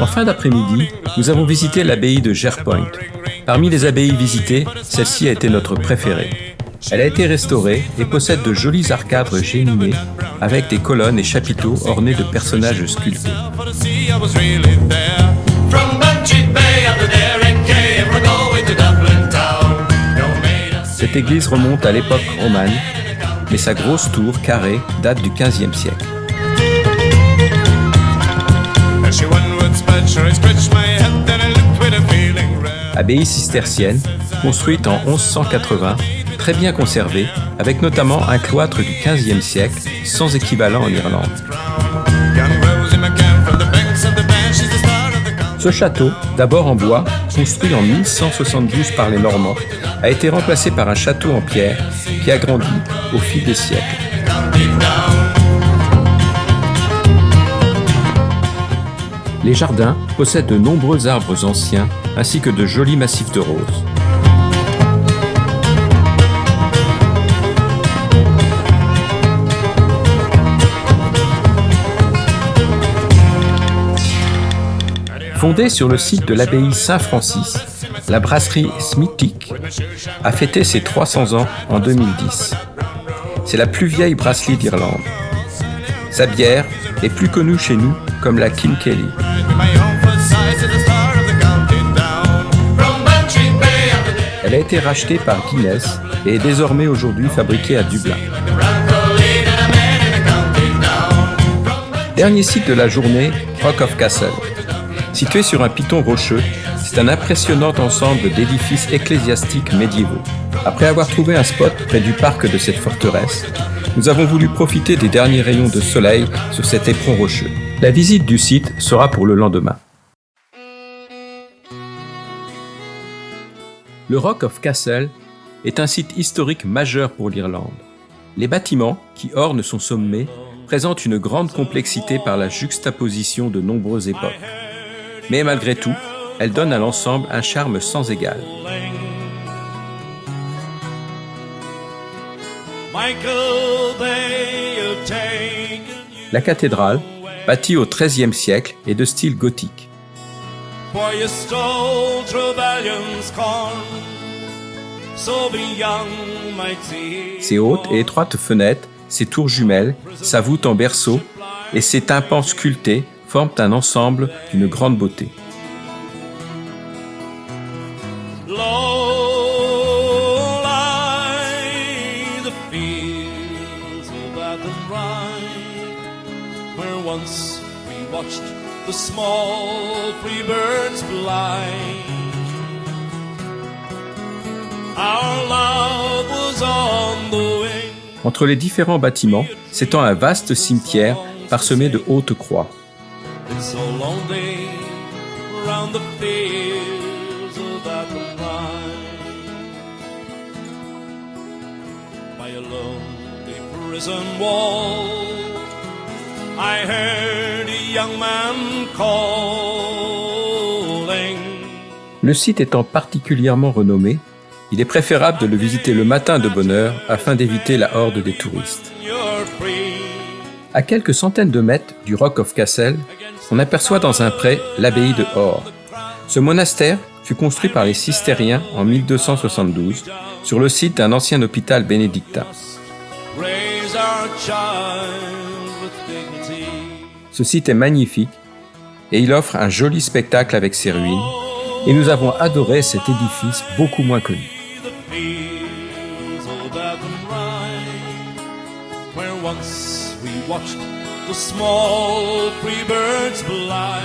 En fin d'après-midi, nous avons visité l'abbaye de Jerpoint. Parmi les abbayes visitées, celle-ci a été notre préférée. Elle a été restaurée et possède de jolis arcades géminés avec des colonnes et chapiteaux ornés de personnages sculptés. Cette église remonte à l'époque romane, mais sa grosse tour carrée date du XVe siècle. Abbaye cistercienne, construite en 1180, très bien conservée, avec notamment un cloître du XVe siècle, sans équivalent en Irlande. Ce château, d'abord en bois, construit en 1172 par les Normands, a été remplacé par un château en pierre qui a grandi au fil des siècles. Les jardins possèdent de nombreux arbres anciens ainsi que de jolis massifs de roses. Fondée sur le site de l'abbaye Saint-Francis, la brasserie Smithwick a fêté ses 300 ans en 2010. C'est la plus vieille brasserie d'Irlande. Sa bière est plus connue chez nous comme la Kinkelly. Elle a été rachetée par Guinness et est désormais aujourd'hui fabriquée à Dublin. Dernier site de la journée, Rock of Castle. Situé sur un piton rocheux, c'est un impressionnant ensemble d'édifices ecclésiastiques médiévaux. Après avoir trouvé un spot près du parc de cette forteresse, nous avons voulu profiter des derniers rayons de soleil sur cet éperon rocheux. La visite du site sera pour le lendemain. Le Rock of Castle est un site historique majeur pour l'Irlande. Les bâtiments, qui ornent son sommet, présentent une grande complexité par la juxtaposition de nombreuses époques. Mais malgré tout, elle donne à l'ensemble un charme sans égal. La cathédrale, bâtie au XIIIe siècle, est de style gothique. Ses hautes et étroites fenêtres, ses tours jumelles, sa voûte en berceau et ses tympans sculptés forment un ensemble d'une grande beauté. Entre les différents bâtiments s'étend un vaste cimetière parsemé de hautes croix. Le site étant particulièrement renommé, il est préférable de le visiter le matin de bonne heure afin d'éviter la horde des touristes. À quelques centaines de mètres du Rock of Castle, on aperçoit dans un pré l'abbaye de Hore. Ce monastère fut construit par les Cistériens en 1272 sur le site d'un ancien hôpital bénédictin. Ce site est magnifique et il offre un joli spectacle avec ses ruines et nous avons adoré cet édifice beaucoup moins connu. The small free birds fly.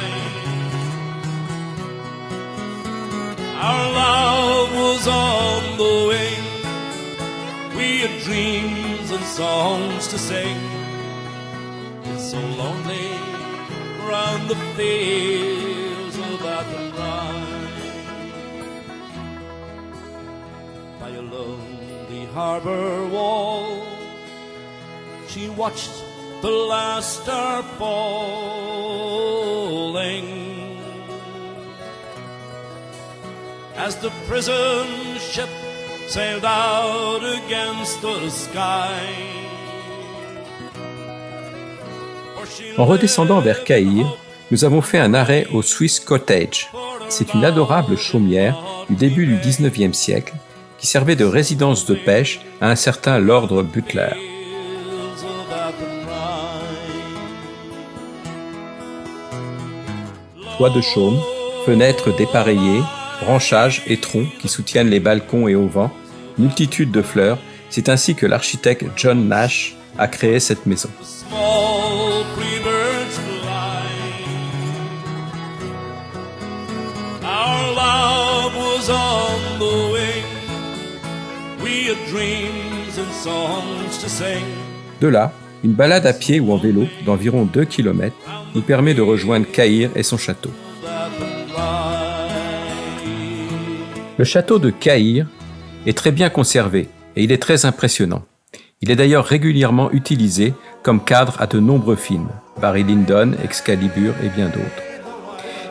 Our love was on the wing. We had dreams and songs to sing. It's so lonely round the fields of Athenry. By a lonely harbour wall, she watched the last star falling as the prison ship sailed out against the sky. En redescendant vers Cahir, nous avons fait un arrêt au Swiss Cottage. C'est une adorable chaumière du début du XIXe siècle qui servait de résidence de pêche à un certain Lord Butler. Toit de chaume, fenêtres dépareillées, branchages et troncs qui soutiennent les balcons et auvents, multitude de fleurs, c'est ainsi que l'architecte John Nash a créé cette maison. De là, une balade à pied ou en vélo d'environ 2 km nous permet de rejoindre Cahir et son château. Le château de Cahir est très bien conservé et il est très impressionnant. Il est d'ailleurs régulièrement utilisé comme cadre à de nombreux films, Barry Lyndon, Excalibur et bien d'autres.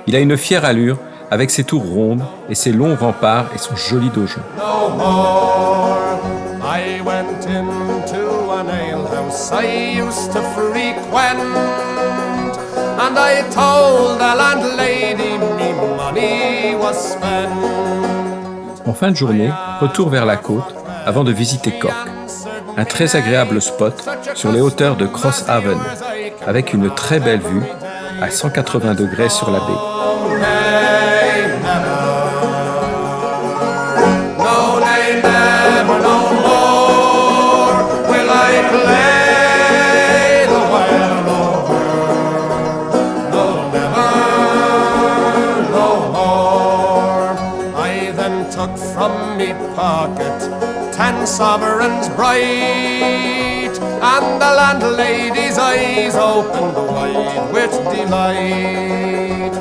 Il a une fière allure avec ses tours rondes et ses longs remparts et son joli donjon. I went into an alehouse I used to frequent, and I told the landlady me money was spent. En fin de journée, retour vers la côte avant de visiter Cork, un très agréable spot sur les hauteurs de Crosshaven, avec une très belle vue à 180 degrés sur la baie. From me pocket 10 sovereigns bright, and the landlady's eyes opened wide with delight.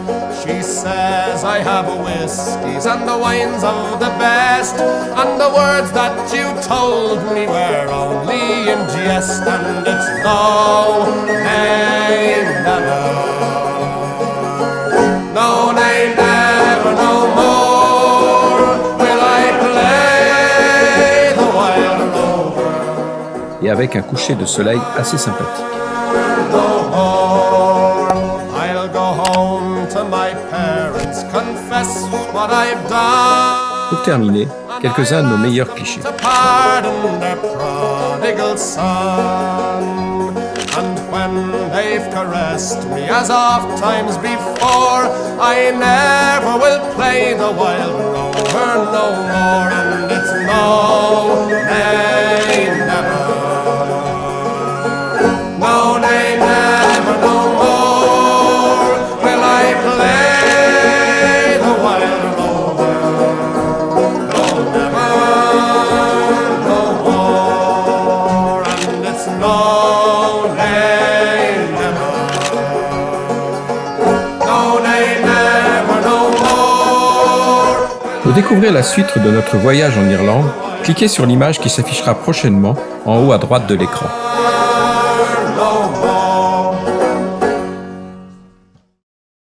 She says, I have whiskies and the wines of the best, and the words that you told me were only in jest, and it's no, nay, never, no, nay, never, no more. Et avec un coucher de soleil assez sympathique. Pour terminer, quelques-uns de nos meilleurs clichés. And when they've caressed me as oft times before, I never will play the wild rover no more, and it's no, nay, never. No, nay, never, no more will I play the wild rover. No, never, no more, and it's no, nay, never. No, nay, never, no more. Pour découvrir la suite de notre voyage en Irlande, cliquez sur l'image qui s'affichera prochainement en haut à droite de l'écran.